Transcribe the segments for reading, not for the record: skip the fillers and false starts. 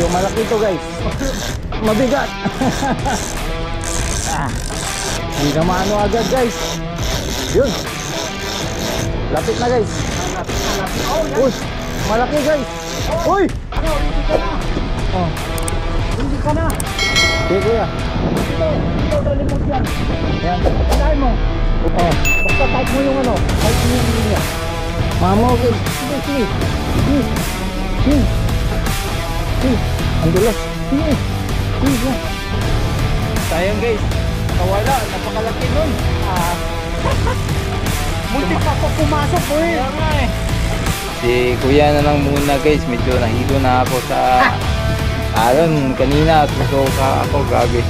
Medyo malaki to guys. Mabigat. Hindi na maano agad guys. Yun. Lapit na guys. Uy, malaki guys. Uy! Oh. Hindi ka na. Okay kuya. Dito dalimot yan. Yan. Kailangan mo. Oh. Basta type mo yung ano. Type mo yung linya. Mama okay. Sige, sige. Sige. Sige. Sige. Ang dulas. Sige. Sige. Sayang guys. Nawala. Napakalaki nun. Muntik pa po pumasok po eh. Kaya nga eh. Si kuya na lang muna guys. Medyo nahilo na ako sa alon kanina at gusto ka ako. Grabe.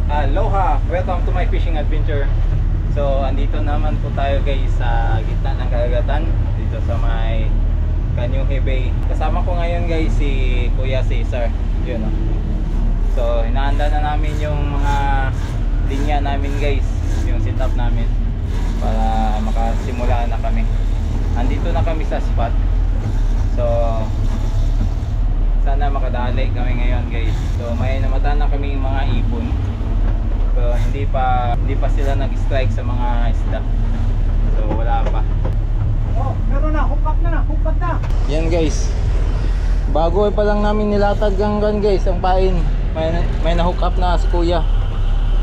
Aloha! Welcome to my fishing adventure. So andito naman po tayo guys sa gitna ng karagatan dito sa may Kañuhe Bay. Kasama ko ngayon guys si Kuya Cesar. Yun oh. So hinahanda na namin yung mga linya namin guys, yung setup namin para makasimula na kami. Andito na kami sa spot. So sana makadali kami ngayon guys. So may namatan na kami yung mga ipon. So hindi pa sila nag-strike sa mga isda. So wala pa. Oh, meron na, hook up na. Yan guys. Bago pa lang namin nilatag hanggang guys ang pain. May na-hook up na si Kuya.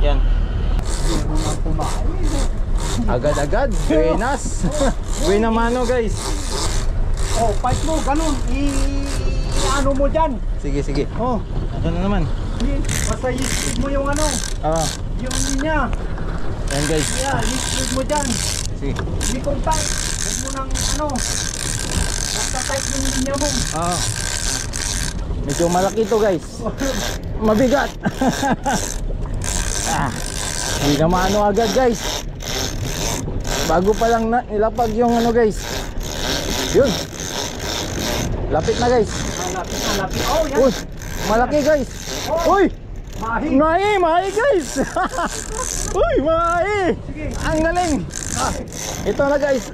Yan. Agad-agad, buenas. Buena mano guys. Oh, fight mo, ganun. I-ano mo dyan. Sige, sige. Oh, Ano na naman? basta i-speed mo yung ano. Yung linya. Yan guys. Yeah, i-speed mo dyan. Sige. Hindi contact. Huwag mo ng ano. Basta type yung linya mo. Medyo malaki to guys. Mabigat. Hindi na maano agad guys. Bago pa lang nilapag yung ano guys. Yun. Lapit na guys. Lapit. Oh, yan. Uy, malaki guys. Uy! Mahi. Mahi guys. Uy, mahi. Sige. Ang galing. Ito na guys.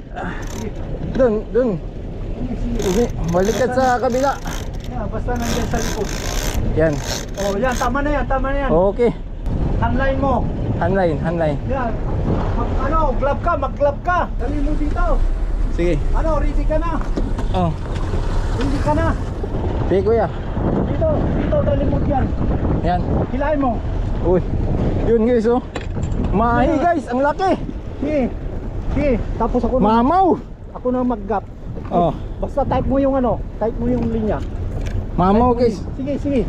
Dun. Sige, balikat sa kabila. Yeah, basta nandiyan sa likod. Yan. Oh, yan. Tama na yan. Okay. Handline mo. Handline. Yan. Mag-glove ka. Dali mo dito. Sige. Ano, ready ka na. Oh. Hindi ka na. Sige kuya. Dito, dali mo dyan. Yan. Hilahin mo. Uy. Yun guys oh. Mahi guys, ang laki. Sige. Tapos ako na. Mamaw. Ako na mag-gap. Oh. Basta type mo yung ano. Type mo yung linya. Mamaw Type mo guys. Sige.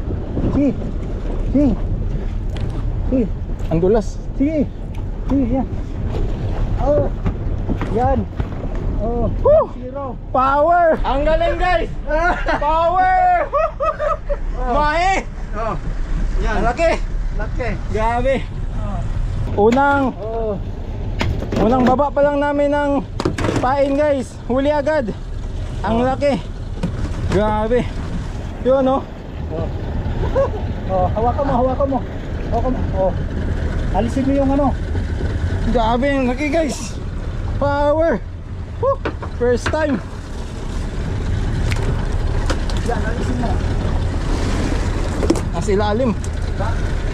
Ang dulas. Sige, yan. Oh. Yan. Oh. Woo! Zero. Power! Ang galing guys! Power! Mahi! Oh. Yan. Ang laki! Laki. Grabe! Oh. Unang baba pa lang namin ng pain guys. Huli agad. Ang laki. Grabe. Yun oh. Oh, hawakan mo. Oh. Alisin mo yung ano. Grabe ang laki guys. Power! Woo! First time. Yan, alisin mo. Ang silalim.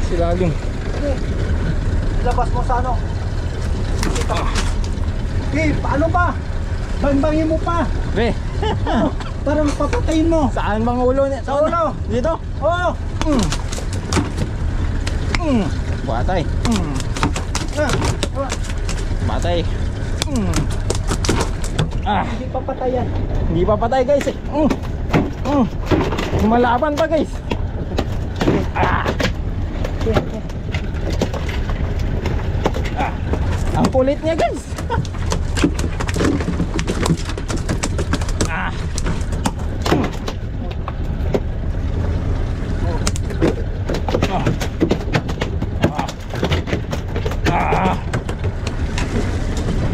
Silalim. Sige. Ilabas mo sa ano. Paano pa? Bangin mo pa. Be. Parang papatayin mo. Saan bang ulo niya? Sa ulo. Dito? Oo. Patay. Patay. Hindi papatayan. Hindi pa patay guys eh. Lumalaban pa guys. Ang kulit niya guys.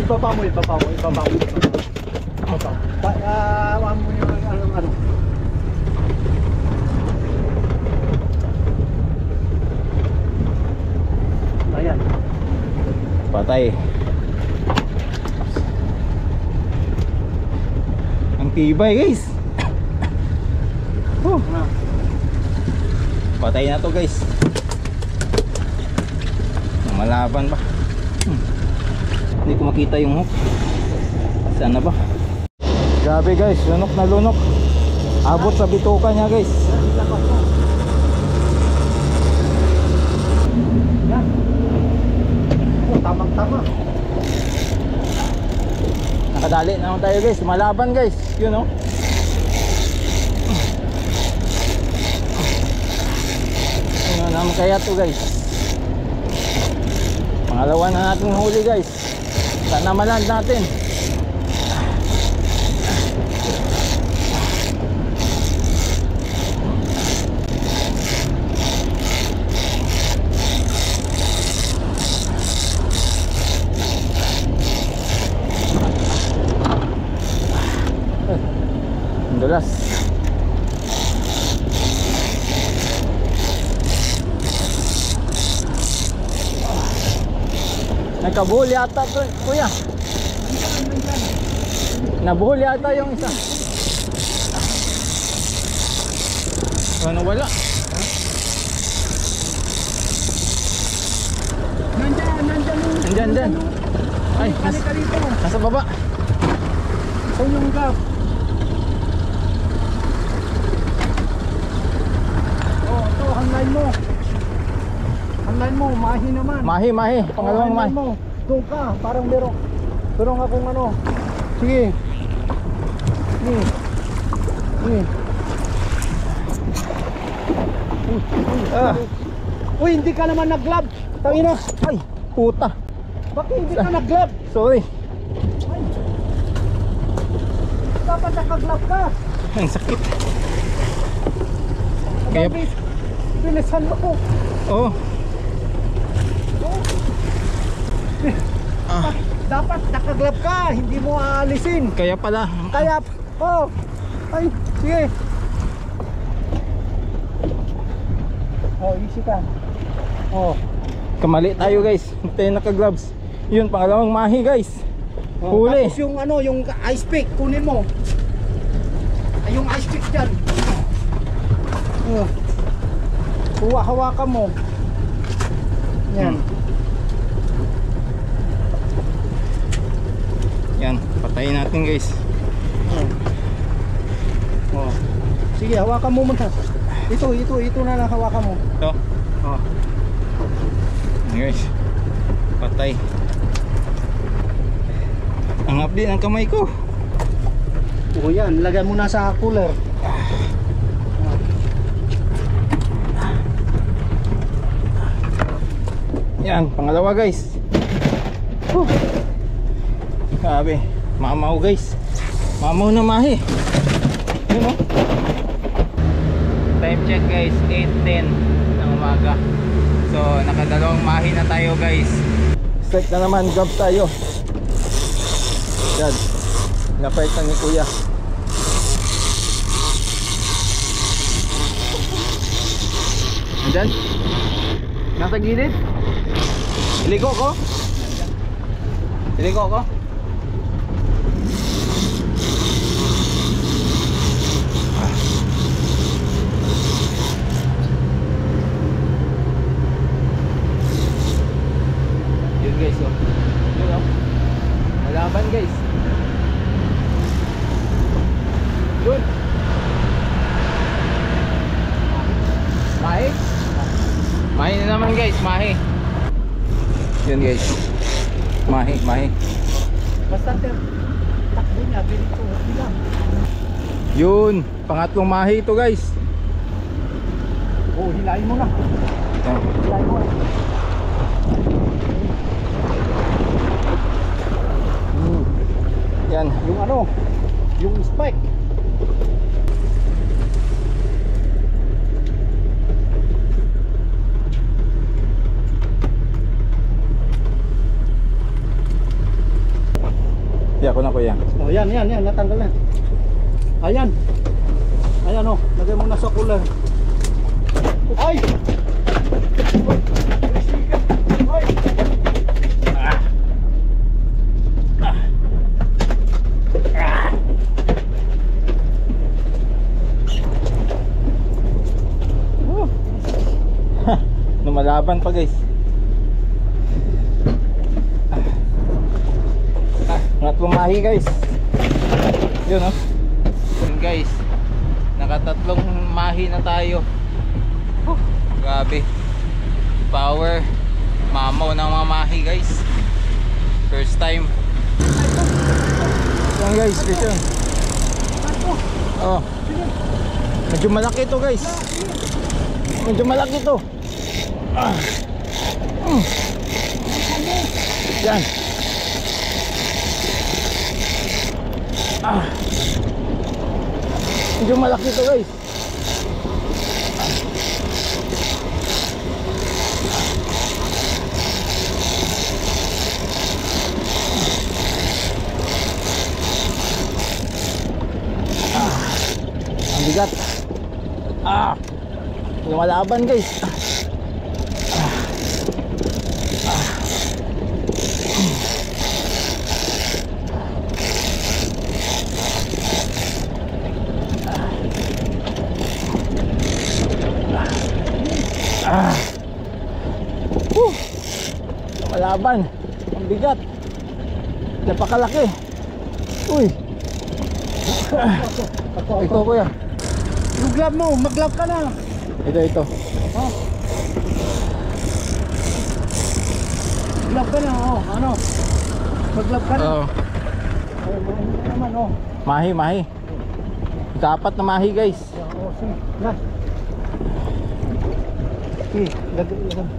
Ibaba mo. Wag mo yung ano. Ayan. Patay. Tibay guys. Patay na to guys. Malaban ba? Hindi ko makita yung hook. Saan na ba? Grabe guys, lunok na lunok. Abot sa bituka niya guys. Yan. Oh, tamang-tama. Nakadali naman tayo guys. Malaban guys. Yun o. Ano naman kaya to guys. Pangalawa na natin huli guys. Sana maland natin. Dulas. Nagkabuhol yata to, kuya. Nabuhol yata yung isa. Ano wala? Nandyan din. Ay, nasa baba. So yung gap. Oh, ito, hangline mo. Hangline mo, mahi naman. Mahi. Pangalawang mahi. Mo. Doon ka, parang meron akong ano. Sige. Sige. Uy, hindi ka naman nag-glove. Tangina. Ay, puta. Bakit hindi ka nag-glove? Sorry. Ay. Dapat naka-glove ka. Ang sakit. Kaya Bilisan mo ko. oh. Dapat naka-glove ka, hindi mo aalisin. Kaya pala. Kaya, oh. Ay, sige. Oh, easy ka. Oh. Kamali tayo guys. Hindi tayo naka-gloves. Yun, pangalawang mahi guys. Oh, Huli. tapos yung ano, yung ice pick, kunin mo. Ay, yung ice pick dyan. Hawakan mo. Yan. Yan, patayin natin guys. Oh. Sige, hawakan mo muna. Ito na lang hawakan mo. Ito. Oh. Yan guys. Patay. Angap din ang kamay ko. Oh, yan, lagyan mo na sa cooler. Yan, pangalawa guys. Grabe, mamaw guys. Mamaw na mahi. Yun o. Time check guys, 8:10 ng umaga. So, nakadalawang mahi na tayo guys. Strike na naman, grab tayo. Yan, napaitan ni kuya. Andyan? Nasa gilid? Iligo ko? Iligo ko? Yun guys, oh. Yun, oh. Malaban guys. Yun. Mahi? Mahi na naman guys, mahi. Yun guys. Mahi. Basta takbo niya, ganito. Lang. Yun, pangatlong mahi ito guys. Oh, hilahin mo na. Yan. Hilahin mo na. Yan. Yung ano, yung spike. Yan ko na kuya. Oh, yan, natanggal na. Ayan. Ayan oh, lagay mo na sa cooler. Ay! Ay! Lumalaban pa guys. Mga pumahi guys. Yun oh. Yun guys. Nakatatlong mahi na tayo. Grabe. Power. Mamaw ng mga mahi guys. First time. Yan guys, dito. Oh. Medyo malaki ito guys. Medyo malaki ito. Yan. Medyo malaki ito guys. Ang bigat. Lumalaban guys. Lumalaban. Ang bigat. Napakalaki. Uy. Ito kuya. Yung glove mo, mag-glove ka na. Ito. Ha? Glove ka na, oh. Ano? Mag-glove ka na. Oo. Oh, mahal ka naman, oh. Mahi. Ika-4 na mahi guys. Oh, sige. Yan. Sige, lagyan.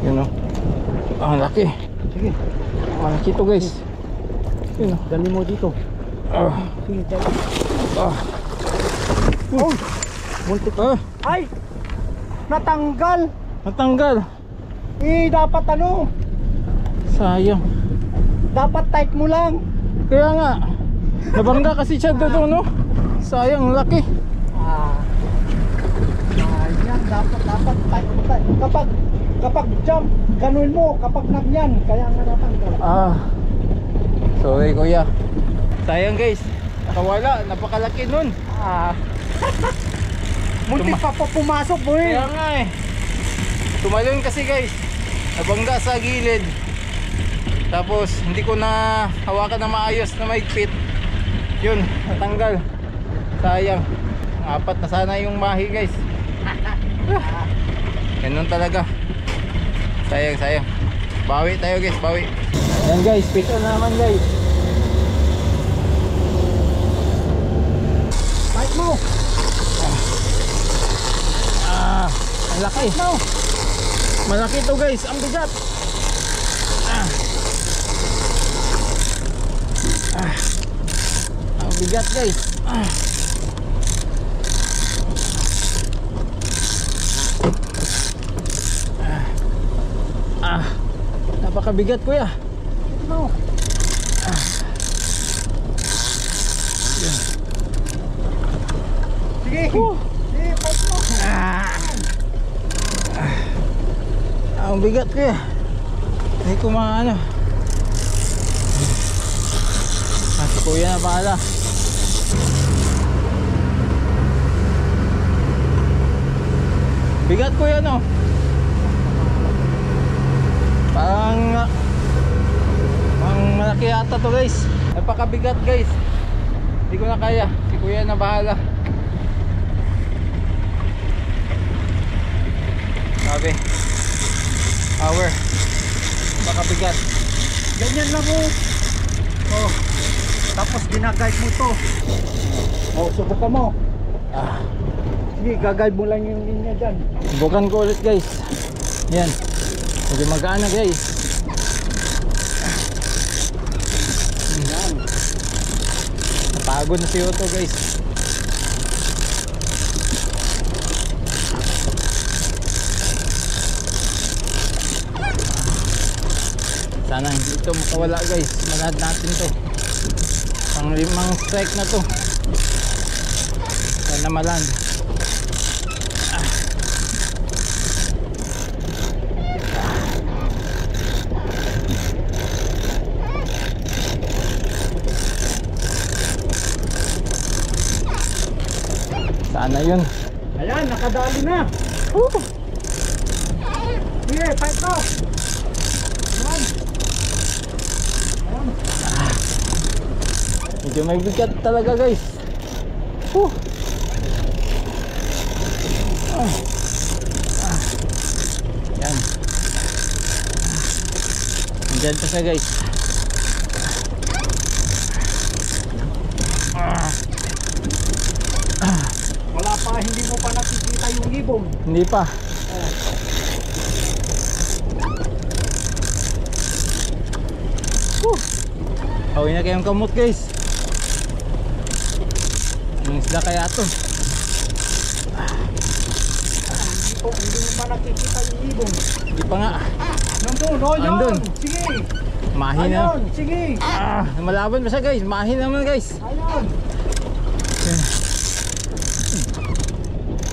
Yun oh. Ang laki. Sige. Ang laki ito guys. Yun oh. Dali mo dito. Sige, dali. Oh! Muntik. Ay! Natanggal! Natanggal. Dapat ano? Sayang. Dapat tight mo lang. Kaya nga. Nabangga kasi siya doon no. Sayang, ang laki. Yan, dapat tight mo. Kapag jump, ganun mo. Kapag nagyan, kaya nga natanggal. Sorry kuya. Sayang guys. Nakawala. Napakalaki nun. Muntik pa pumasok mo eh. Kaya nga eh. Tumalon kasi guys. Nabangga sa gilid. Tapos hindi ko na hawakan na maayos na maigpit. Yun, natanggal. Sayang. 4 na sana yung mahi guys. Ganun talaga. Sayang. Bawi tayo guys, bawi. Ayan guys, pito na naman guys. Tight mo. Ang laki. Malaki to guys, ang bigat. Ang bigat guys. Napakabigat kuya. No. Sige. Sige, tight mo. Ang bigat kuya. Hindi ko maano. Si kuya na bahala. Bigat kuya no. Parang malaki yata to guys. Napakabigat guys. Hindi ko na kaya. Si kuya na bahala. Sabi. Power. Napakabigat. Ganyan lang mo. Oh. Tapos ginaguide mo to. Oh, subukan mo. Sige, gaguide mo lang yung linya dyan. Subukan ko ulit guys. Yan. Hindi mag-aana guys. Yan. Napagod na si Otto guys. Sana hindi ito makawala guys. Manad natin to. Pang 5 strike na to. Sana maland. Sana yun. Ayan, nakadali na. Sige, fight to. Yan. Ayan. Medyo may bigat talaga guys. Yan. Andyan pa siya guys. Wala pa, hindi mo pa nakikita yung ibon. Hindi pa. Hawin na kayong kamot guys. Yung isda kaya to. Hindi mo pa nakikita yung ibon. Hindi pa nga. Nandun, oh, yun. Andun. Sige. Mahin na. Ayun, sige. Malaban pa siya guys. Mahin naman guys. Ayun.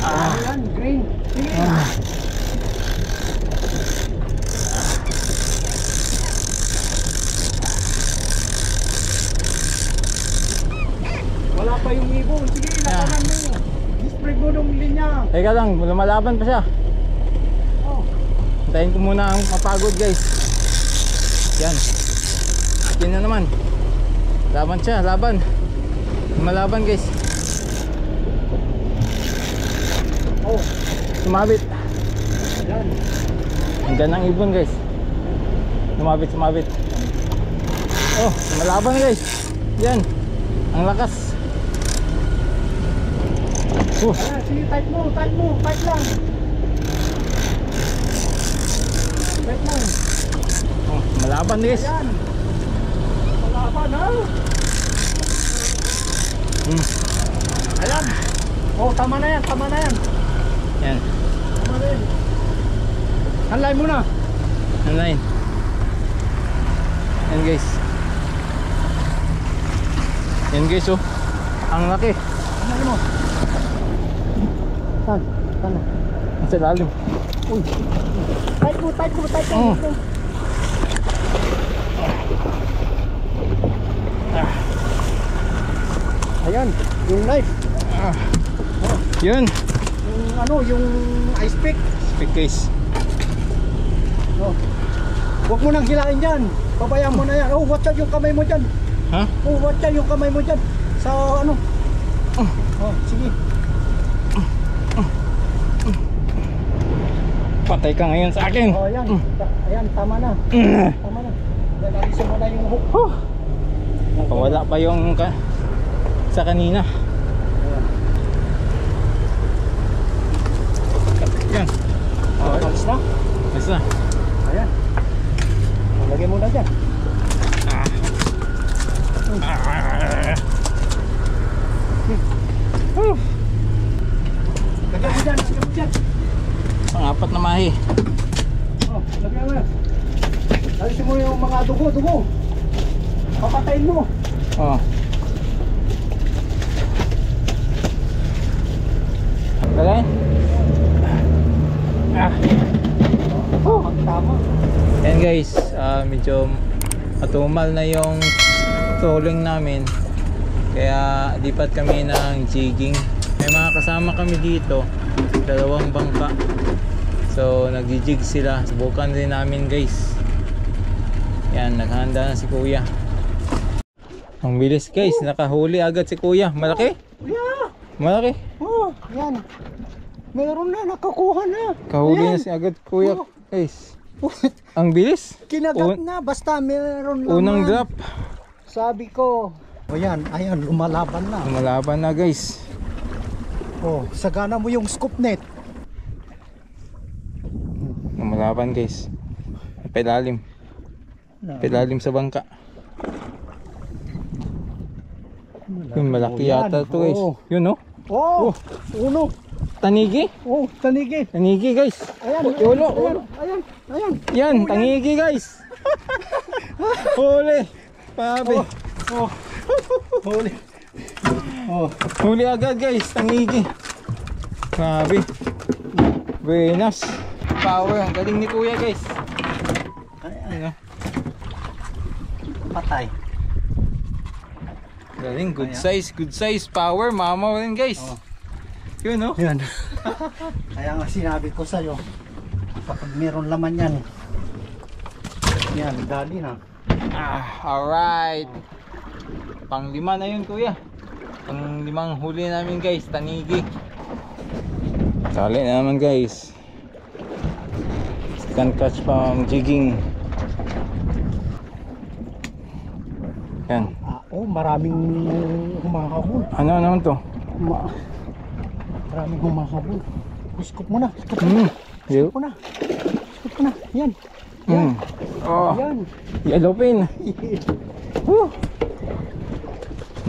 Ayan, green. Sige. Wala pa yung ibon. Sige, lakanan mo. Dispreg mo nung linya. Teka lang, lumalaban pa siya. Oh. Hintayin ko muna ang mapagod guys. Yan. Akin na naman. Laban siya, laban. Lumalaban guys. Oh. Sumabit. Ayan. Hanggang ang ibon guys. Sumabit, sumabit. Oh, lumalaban guys. Yan. Ang lakas. Ayan, sige, tight mo, tight lang. Tight lang. Oh, malaban guys. Ayan. Malaban, ha? Ayan. Oh, tama na yan, tama na yan. Yan. Tama na yan. Hanlay muna. Online. Yan guys. Yan guys oh. Ang laki. Hanlay mo. Saan? Saan? Sa lalim. Uy. Tight mo. Oh. Ayan, yung knife. Yun. Yung ano, yung ice pick. Speak guys. Oh. Huwag mo nang hilain dyan. Pabayaan mo na yan. Oh, watch out yung kamay mo dyan. Ha? Oh, watch out yung kamay mo dyan. Sa ano. Oh, sige. Patay ka ngayon sa akin. Oh, ayan. Ayan, tama na. Tama na. Dahil alisin mo na yung hook. Wala pa yung sa kanina. Yan. Oh, alis na. Basta. Ayan. Lagay mo na dyan. Lagay mo dyan. Pang-apat na mahi. Oh, lagay mo yan. Alisin mo yung mga dugo. Papatayin mo. Oh. Lagay. Tama. Yan guys, medyo matumal na yung trolling namin. Kaya lipat kami ng jigging. May mga kasama kami dito, dalawang bangka. So nag-jig sila. Subukan din namin guys. Yan, naghahanda na si kuya. Ang bilis guys, nakahuli agad si kuya. Malaki? Yeah. Malaki. Oh, yan. Meron na, nakakuha na. Kahuli Ayan. na si agad kuya guys. Ang bilis. Kinagat na, basta meron naman. Unang drop. Sabi ko. O yan, ayan, lumalaban na. Lumalaban na guys. Oh, sagana mo yung scoop net. Lumalaban guys. Pelalim. Pelalim sa bangka. Yun, malaki yata to guys. Oh. Yun no? Oh, uno. Tanigi? Oh, tanigi. Tanigi guys. Ayan, Ulo, ayan, ulo. ayan. Yan, Oh, tangigi guys. Huli. Pabi. Oh, huli. Oh, Huli agad guys, tangigi. Pabi. Buenas. Power, ang galing ni kuya guys. Ano? patay. Galing, good size, power, mama rin guys. Oh. Yun no? Yan. Kaya nga sinabi ko sa'yo, kapag meron laman yan, yan, dali na. Alright. Pang-5 na yun kuya. Pang-5 huli namin guys, tanigi. Dali na naman guys. Can catch from jigging. Yan. Maraming humahabol. Ano naman to? Maraming humahabol. Scoop mo na. Scoop mo na. Scoop mo na. Yan. Yan. Oh. Yan. Yellowfin.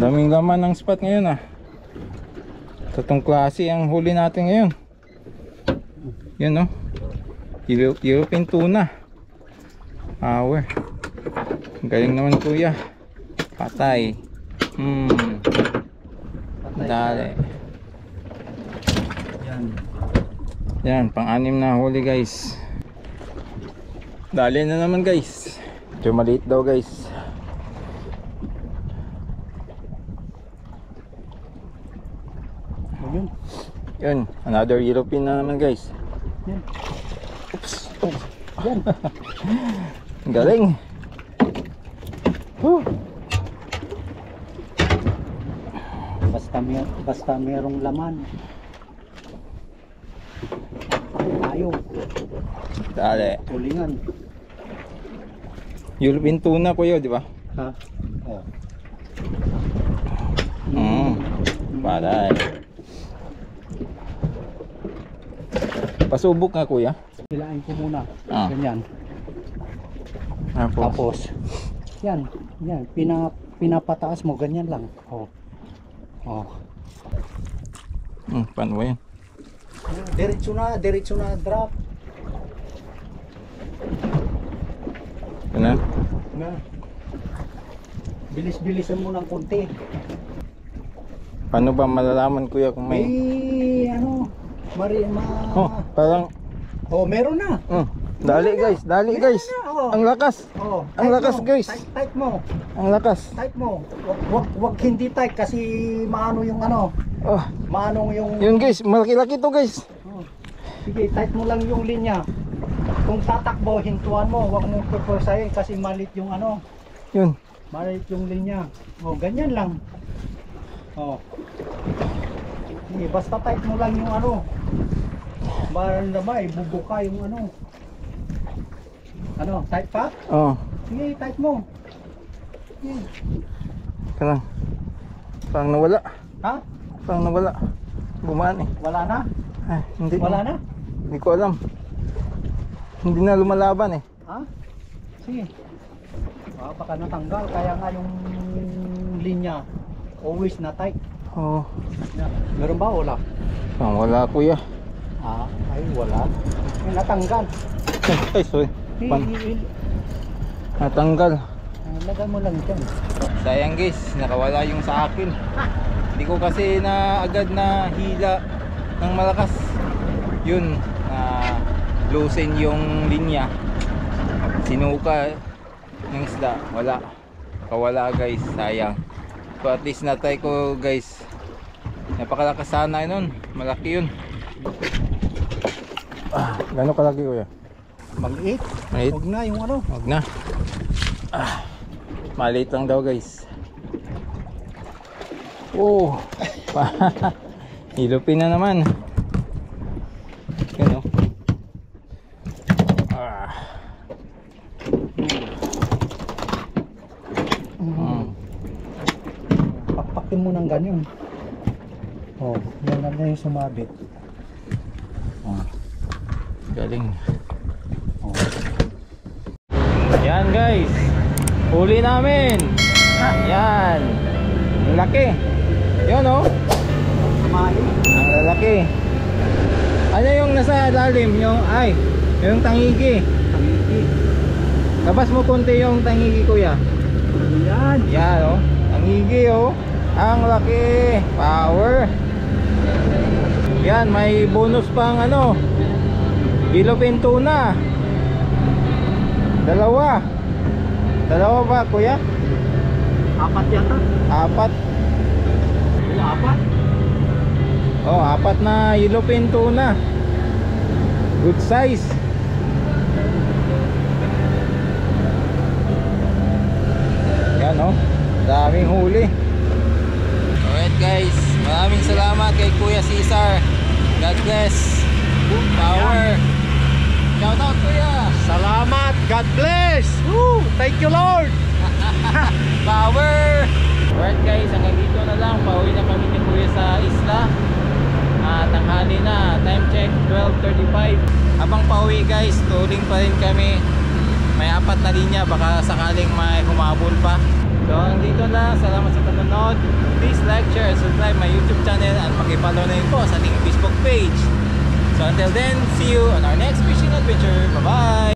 Daming laman ng spot ngayon ah. Tatong klase ang huli natin ngayon. Yan no. Yellowfin tuna. Power. Galing naman kuya. Patay. Dali. Yan. Yan, pang-6 na huli guys. Dali na naman guys. Ito maliit daw guys. Yun. Yun, another Yellowfin na naman guys. Yan. Oops. Yan. Galing. Basta merong laman. Tayo. Dali. Tulingan. Yellowfin tuna kuya, di ba? Ha? Oh. Patay. Pasubok nga kuya. Hilain ko muna. Ah. Ganyan. Tapos. Tapos yan, pinapataas mo ganyan lang. Oh. Paano ba yan? Diretso na drop. Ano? Na. Bilis-bilisan mo ng konti. Paano ba malalaman kuya kung may... parang... meron na. Dali guys, dali guys. Ang lakas. Ang lakas guys. Tight mo. Ang lakas. Tight mo. Wag hindi tight kasi maano yung maano yung... Yun guys, malaki-laki to guys. Sige, tight mo lang yung linya. Kung tatakbo, hintuan mo. Wag mong pupursahin kasi malit yung Yun. malit yung linya. Ganyan lang. Sige, basta tight mo lang yung maramdaman, bubuka yung tight pa? Sige, tight mo. Sige. Parang nawala. Ha? Parang nawala. Gumaan eh. Wala na? Ay, hindi. Wala na? Hindi ko alam. Hindi na lumalaban eh. Ha? Sige. Baka natanggal. Kaya nga yung linya always na tight. Meron ba? Wala? Wala kuya. Ay wala. Natanggal. Ay sorry. Natanggal. Lagay mo lang dyan. Sayang guys, nakawala yung sa akin. Hindi ko kasi na agad na hila ng malakas. Yun, loosen yung linya. Sinuka ng isda, wala. Kawala guys, sayang. So at least natry ko guys. Napakalakas sana nun, malaki yun. Gano'ng kalaki kuya? Maliit. Maliit? Huwag na yung Huwag na. Maliit lang daw guys. Yellowfin na naman. Yan o. Pakpakin mo ng ganyan. Yan na yung sumabit. Galing. Yan guys, huli namin. Yan, ang laki. Yun o. Ang lalaki. Ano yung nasa lalim? Yung tangigi. Labas mo konti yung tangigi kuya. Yan o. Tangigi o. Ang laki. Power. Yan, may bonus pang Yellowfin tuna. Dalawa ba kuya? 4 yata. 4. 4? Oh, apat na yellowfin tuna. Good size. Yan oh, daming huli. Alright guys, maraming salamat kay Kuya Cesar. God bless. Power. Shout out Kuya. Salamat. God bless. Woo! Thank you Lord. Power. Alright guys, hanggang dito na lang. Pauwi na kami ni Kuya sa isla. Tanghali na. Time check 12:35. Habang pauwi guys, tuling pa rin kami. May 4 na linya, baka sakaling may humabol pa. So hanggang dito na. Salamat sa panonood. Please like, share, and subscribe my YouTube channel at pakipollow na yun po sa ating Facebook page. So until then, see you on our next fishing adventure. Bye bye.